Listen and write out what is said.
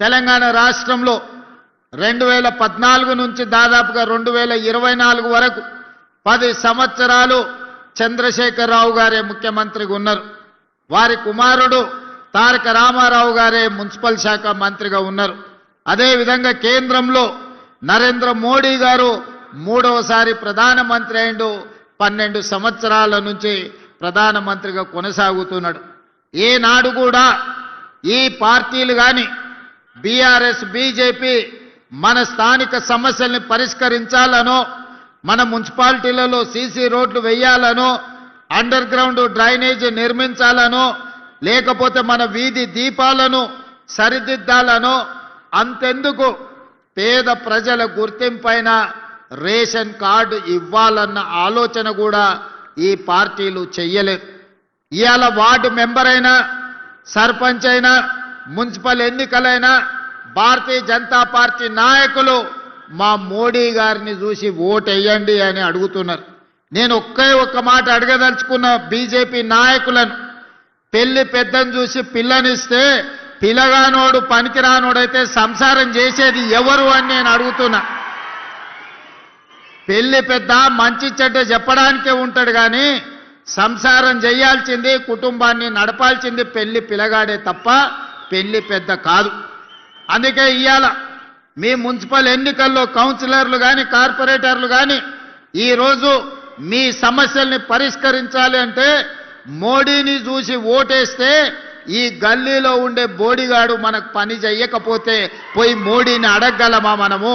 తెలంగాణ రాష్ట్రంలో 2014 నుంచి దాదాపుగా 2024 వరకు 10 సంవత్సరాలు చంద్రశేఖరరావు గారే ముఖ్యమంత్రిగా ఉన్నారు. వారి కుమారుడు తారక రామారావు గారే మున్సిపల్ శాఖ మంత్రిగా ఉన్నారు. అదేవిధంగా కేంద్రంలో నరేంద్ర మోడీ గారు మూడవసారి ప్రధానమంత్రి అయిండు. 12 సంవత్సరాల నుంచి ప్రధానమంత్రిగా కొనసాగుతున్నాడు. ఏనాడు కూడా ఈ పార్టీలు కానీ బీఆర్ఎస్ బీజేపీ మన స్థానిక సమస్యల్ని పరిష్కరించాలనో, మన మున్సిపాలిటీలలో సీసీ రోడ్లు వేయాలనో, అండర్ గ్రౌండ్ డ్రైనేజ్ నిర్మించాలనో, లేకపోతే మన వీధి దీపాలను సరిదిద్దాలనో, అంతెందుకు పేద ప్రజల గుర్తింపైన రేషన్ కార్డు ఇవ్వాలన్న ఆలోచన కూడా ఈ పార్టీలు చెయ్యలేదు. ఇవాళ వార్డు మెంబర్ అయినా, సర్పంచ్ అయినా, మున్సిపల్ ఎన్నికలైనా భారతీయ జనతా పార్టీ నాయకులు మా మోడీ గారిని చూసి ఓటేయండి అని అడుగుతున్నారు. నేను ఒక్క మాట అడగదలుచుకున్న బీజేపీ నాయకులను, పెళ్లి పెద్దను చూసి పిల్లనిస్తే పిల్లగానోడు పనికిరానోడైతే సంసారం చేసేది ఎవరు అని నేను అడుగుతున్నా. పెళ్లి పెద్ద మంచి చెడ్డ చెప్పడానికే ఉంటాడు కానీ సంసారం చేయాల్సింది, కుటుంబాన్ని నడపాల్సింది పెళ్లి పిల్లగాడే తప్ప పెళ్లి పెద్ద కాదు. అందుకే ఇవాళ మీ మున్సిపల్ ఎన్నికల్లో కౌన్సిలర్లు కానీ కార్పొరేటర్లు కానీ ఈరోజు మీ సమస్యల్ని పరిష్కరించాలి అంటే మోడీని చూసి ఓటేస్తే ఈ గల్లీలో ఉండే బోడిగాడు మనకు పని చెయ్యకపోతే పోయి మోడీని అడగగలమా మనము?